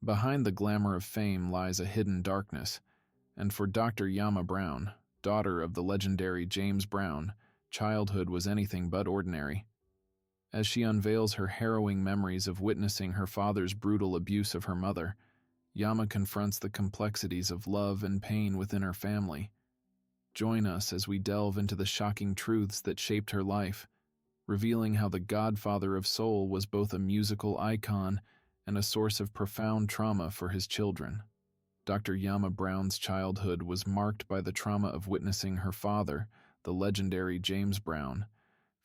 Behind the glamour of fame lies a hidden darkness, and for Dr. Yama Brown, daughter of the legendary James Brown, childhood was anything but ordinary. As she unveils her harrowing memories of witnessing her father's brutal abuse of her mother, Yama confronts the complexities of love and pain within her family. Join us as we delve into the shocking truths that shaped her life, revealing how the Godfather of Soul was both a musical icon and a source of profound trauma for his children. Dr. Yama Brown's childhood was marked by the trauma of witnessing her father, the legendary James Brown,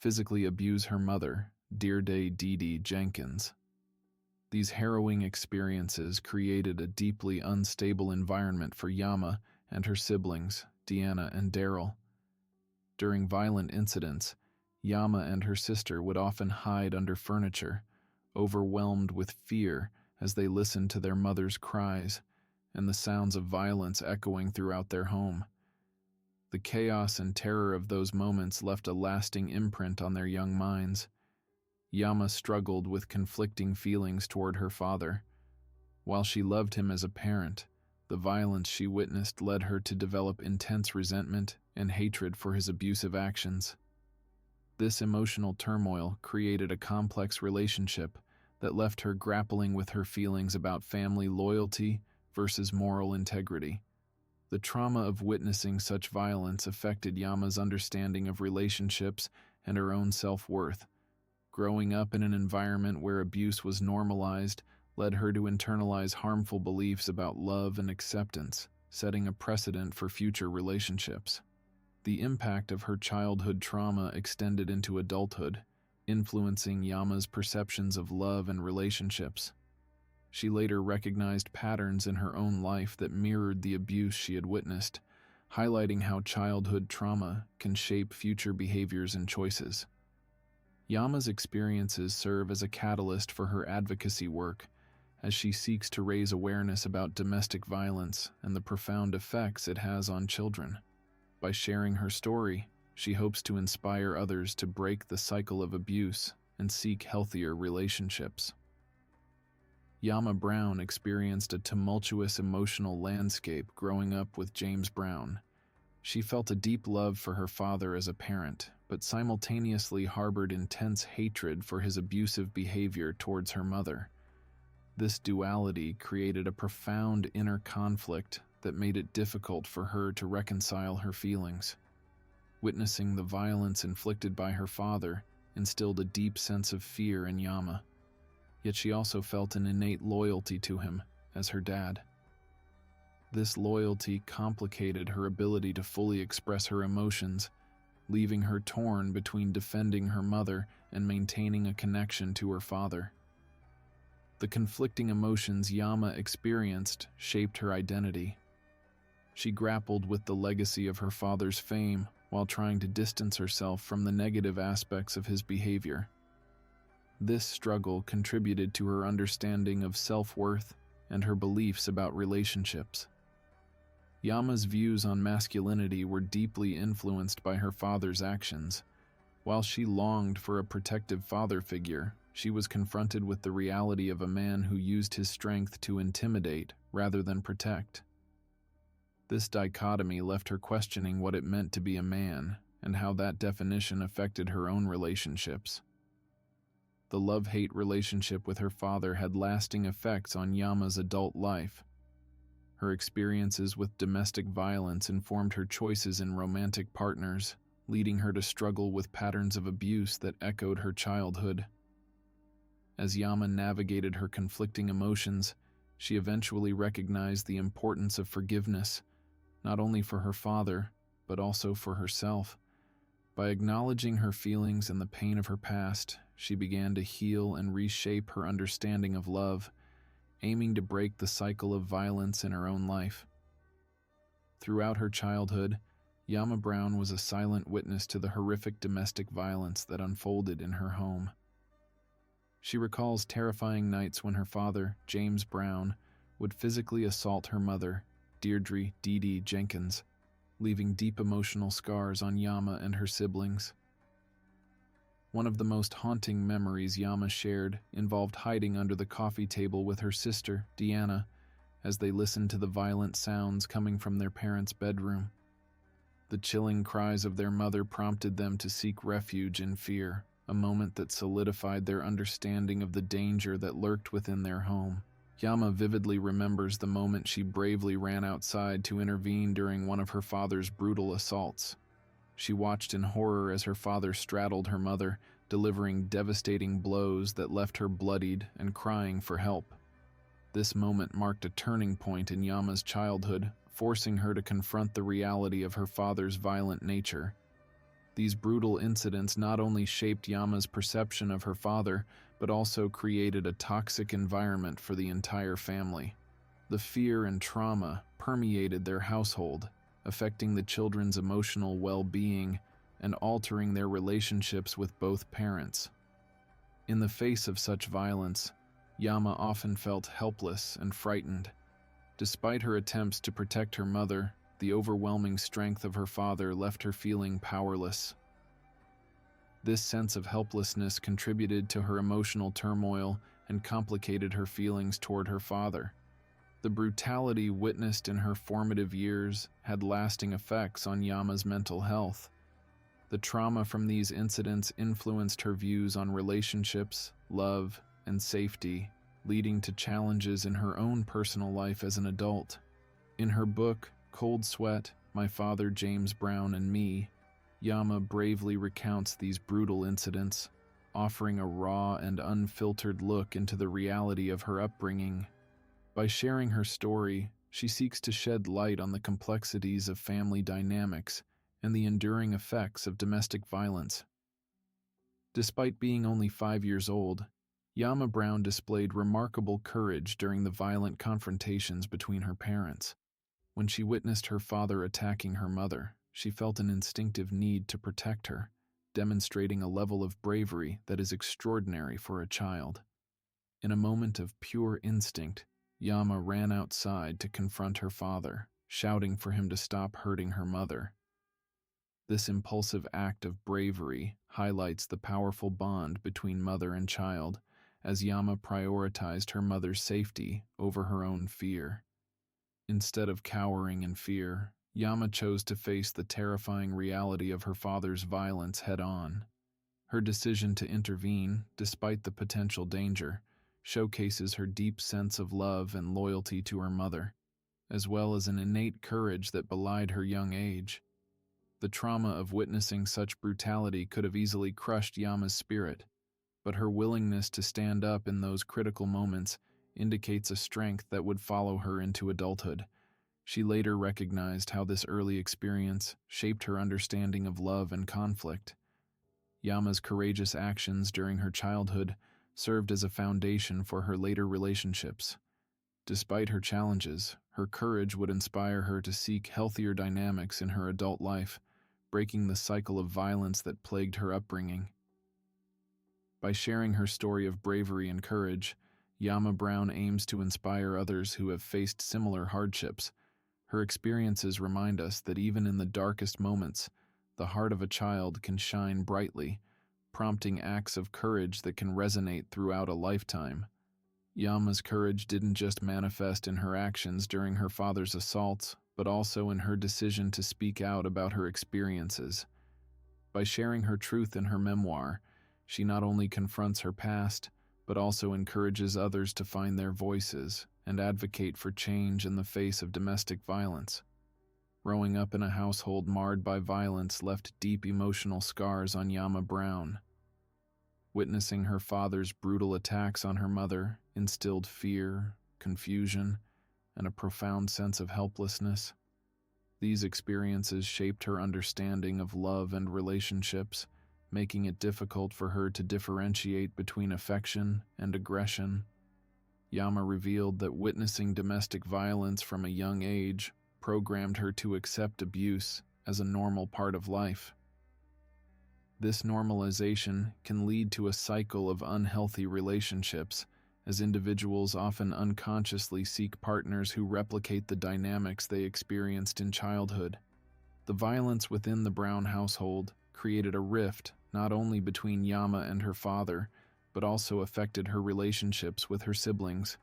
physically abuse her mother, Dearday Dee Dee Jenkins. These harrowing experiences created a deeply unstable environment for Yama and her siblings, Deanna and Daryl. During violent incidents, Yama and her sister would often hide under furniture, overwhelmed with fear as they listened to their mother's cries and the sounds of violence echoing throughout their home. The chaos and terror of those moments left a lasting imprint on their young minds. Yama struggled with conflicting feelings toward her father. While she loved him as a parent, the violence she witnessed led her to develop intense resentment and hatred for his abusive actions. This emotional turmoil created a complex relationship that left her grappling with her feelings about family loyalty versus moral integrity. The trauma of witnessing such violence affected Yama's understanding of relationships and her own self-worth. Growing up in an environment where abuse was normalized led her to internalize harmful beliefs about love and acceptance, setting a precedent for future relationships. The impact of her childhood trauma extended into adulthood, influencing Yama's perceptions of love and relationships. She later recognized patterns in her own life that mirrored the abuse she had witnessed, highlighting how childhood trauma can shape future behaviors and choices. Yama's experiences serve as a catalyst for her advocacy work, as she seeks to raise awareness about domestic violence and the profound effects it has on children. By sharing her story, she hopes to inspire others to break the cycle of abuse and seek healthier relationships. Yama Brown experienced a tumultuous emotional landscape growing up with James Brown. She felt a deep love for her father as a parent, but simultaneously harbored intense hatred for his abusive behavior towards her mother. This duality created a profound inner conflict that made it difficult for her to reconcile her feelings. Witnessing the violence inflicted by her father instilled a deep sense of fear in Yama, yet she also felt an innate loyalty to him as her dad. This loyalty complicated her ability to fully express her emotions, leaving her torn between defending her mother and maintaining a connection to her father. The conflicting emotions Yama experienced shaped her identity. She grappled with the legacy of her father's fame while trying to distance herself from the negative aspects of his behavior. This struggle contributed to her understanding of self-worth and her beliefs about relationships. Yama's views on masculinity were deeply influenced by her father's actions. While she longed for a protective father figure, she was confronted with the reality of a man who used his strength to intimidate rather than protect. This dichotomy left her questioning what it meant to be a man and how that definition affected her own relationships. The love-hate relationship with her father had lasting effects on Yama's adult life. Her experiences with domestic violence informed her choices in romantic partners, leading her to struggle with patterns of abuse that echoed her childhood. As Yama navigated her conflicting emotions, she eventually recognized the importance of forgiveness, not only for her father, but also for herself. By acknowledging her feelings and the pain of her past, she began to heal and reshape her understanding of love, aiming to break the cycle of violence in her own life. Throughout her childhood, Yama Brown was a silent witness to the horrific domestic violence that unfolded in her home. She recalls terrifying nights when her father, James Brown, would physically assault her mother, Deirdre Dee Dee Jenkins, leaving deep emotional scars on Yama and her siblings. One of the most haunting memories Yama shared involved hiding under the coffee table with her sister, Deanna, as they listened to the violent sounds coming from their parents' bedroom. The chilling cries of their mother prompted them to seek refuge in fear, a moment that solidified their understanding of the danger that lurked within their home. Yama vividly remembers the moment she bravely ran outside to intervene during one of her father's brutal assaults. She watched in horror as her father straddled her mother, delivering devastating blows that left her bloodied and crying for help. This moment marked a turning point in Yama's childhood, forcing her to confront the reality of her father's violent nature. These brutal incidents not only shaped Yama's perception of her father, but also created a toxic environment for the entire family. The fear and trauma permeated their household, affecting the children's emotional well-being and altering their relationships with both parents. In the face of such violence, Yama often felt helpless and frightened. Despite her attempts to protect her mother, the overwhelming strength of her father left her feeling powerless. This sense of helplessness contributed to her emotional turmoil and complicated her feelings toward her father. The brutality witnessed in her formative years had lasting effects on Yama's mental health. The trauma from these incidents influenced her views on relationships, love, and safety, leading to challenges in her own personal life as an adult. In her book, Cold Sweat, My Father, James Brown, and Me, Yama bravely recounts these brutal incidents, offering a raw and unfiltered look into the reality of her upbringing. By sharing her story, she seeks to shed light on the complexities of family dynamics and the enduring effects of domestic violence. Despite being only 5 years old, Yama Brown displayed remarkable courage during the violent confrontations between her parents. When she witnessed her father attacking her mother, she felt an instinctive need to protect her, demonstrating a level of bravery that is extraordinary for a child. In a moment of pure instinct, Yama ran outside to confront her father, shouting for him to stop hurting her mother. This impulsive act of bravery highlights the powerful bond between mother and child, as Yama prioritized her mother's safety over her own fear. Instead of cowering in fear, Yama chose to face the terrifying reality of her father's violence head-on. Her decision to intervene, despite the potential danger, showcases her deep sense of love and loyalty to her mother, as well as an innate courage that belied her young age. The trauma of witnessing such brutality could have easily crushed Yama's spirit, but her willingness to stand up in those critical moments indicates a strength that would follow her into adulthood. She later recognized how this early experience shaped her understanding of love and conflict. Yama's courageous actions during her childhood served as a foundation for her later relationships. Despite her challenges, her courage would inspire her to seek healthier dynamics in her adult life, breaking the cycle of violence that plagued her upbringing. By sharing her story of bravery and courage, Yama Brown aims to inspire others who have faced similar hardships. Her experiences remind us that even in the darkest moments, the heart of a child can shine brightly, prompting acts of courage that can resonate throughout a lifetime. Yama's courage didn't just manifest in her actions during her father's assaults, but also in her decision to speak out about her experiences. By sharing her truth in her memoir, she not only confronts her past, but also encourages others to find their voices and advocate for change in the face of domestic violence. Growing up in a household marred by violence left deep emotional scars on Yama Brown. Witnessing her father's brutal attacks on her mother instilled fear, confusion, and a profound sense of helplessness. These experiences shaped her understanding of love and relationships, making it difficult for her to differentiate between affection and aggression. Yama revealed that witnessing domestic violence from a young age programmed her to accept abuse as a normal part of life. This normalization can lead to a cycle of unhealthy relationships, as individuals often unconsciously seek partners who replicate the dynamics they experienced in childhood. The violence within the Brown household created a rift not only between Yama and her father, but also affected her relationships with her siblings.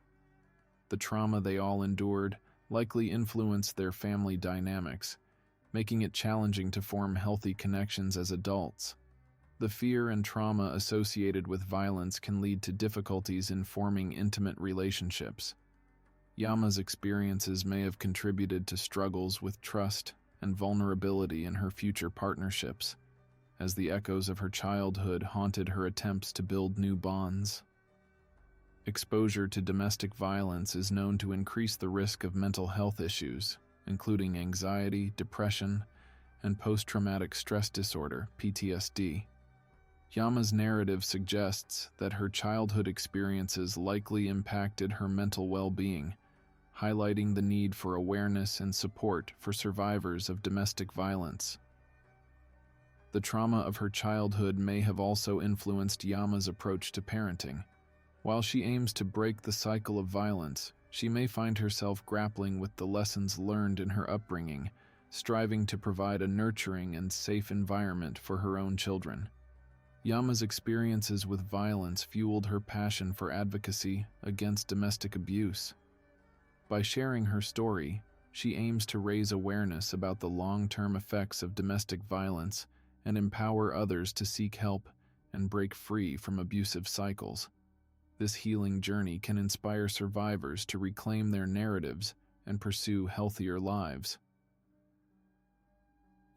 The trauma they all endured likely influenced their family dynamics, making it challenging to form healthy connections as adults. The fear and trauma associated with violence can lead to difficulties in forming intimate relationships. Yama's experiences may have contributed to struggles with trust and vulnerability in her future partnerships, as the echoes of her childhood haunted her attempts to build new bonds. Exposure to domestic violence is known to increase the risk of mental health issues, including anxiety, depression, and post-traumatic stress disorder, PTSD. Yama's narrative suggests that her childhood experiences likely impacted her mental well-being, highlighting the need for awareness and support for survivors of domestic violence. The trauma of her childhood may have also influenced Yama's approach to parenting. While she aims to break the cycle of violence, she may find herself grappling with the lessons learned in her upbringing, striving to provide a nurturing and safe environment for her own children. Yama's experiences with violence fueled her passion for advocacy against domestic abuse. By sharing her story, she aims to raise awareness about the long-term effects of domestic violence and empower others to seek help and break free from abusive cycles. This healing journey can inspire survivors to reclaim their narratives and pursue healthier lives.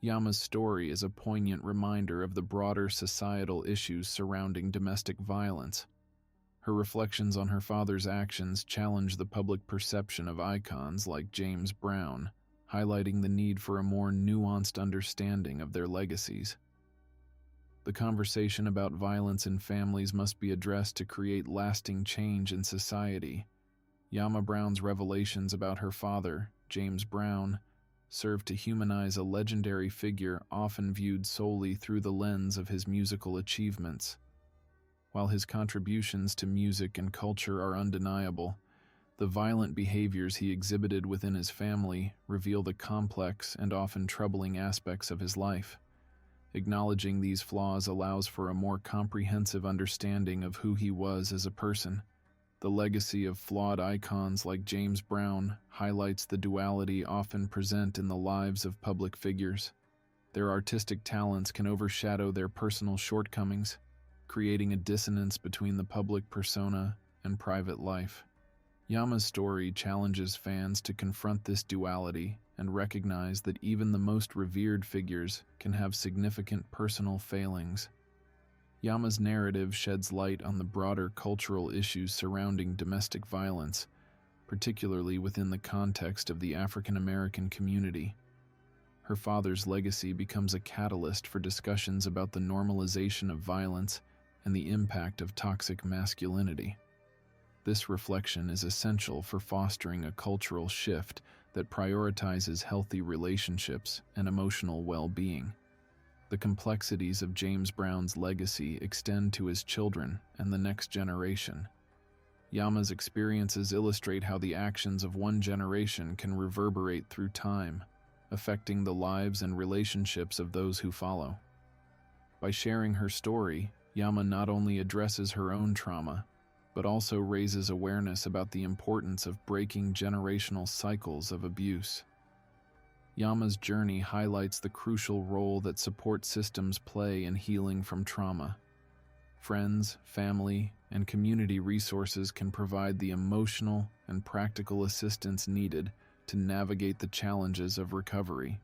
Yama's story is a poignant reminder of the broader societal issues surrounding domestic violence. Her reflections on her father's actions challenge the public perception of icons like James Brown, highlighting the need for a more nuanced understanding of their legacies. The conversation about violence in families must be addressed to create lasting change in society. Yama Brown's revelations about her father, James Brown, serve to humanize a legendary figure often viewed solely through the lens of his musical achievements. While his contributions to music and culture are undeniable, the violent behaviors he exhibited within his family reveal the complex and often troubling aspects of his life. Acknowledging these flaws allows for a more comprehensive understanding of who he was as a person. The legacy of flawed icons like James Brown highlights the duality often present in the lives of public figures. Their artistic talents can overshadow their personal shortcomings, creating a dissonance between the public persona and private life. Yama's story challenges fans to confront this duality and recognize that even the most revered figures can have significant personal failings. Yama's narrative sheds light on the broader cultural issues surrounding domestic violence, particularly within the context of the African American community. Her father's legacy becomes a catalyst for discussions about the normalization of violence and the impact of toxic masculinity. This reflection is essential for fostering a cultural shift that prioritizes healthy relationships and emotional well-being. The complexities of James Brown's legacy extend to his children and the next generation. Yama's experiences illustrate how the actions of one generation can reverberate through time, affecting the lives and relationships of those who follow. By sharing her story, Yama not only addresses her own trauma, but also raises awareness about the importance of breaking generational cycles of abuse. Yama's journey highlights the crucial role that support systems play in healing from trauma. Friends, family, and community resources can provide the emotional and practical assistance needed to navigate the challenges of recovery.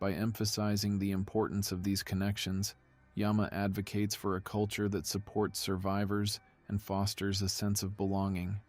By emphasizing the importance of these connections, Yama advocates for a culture that supports survivors and fosters a sense of belonging.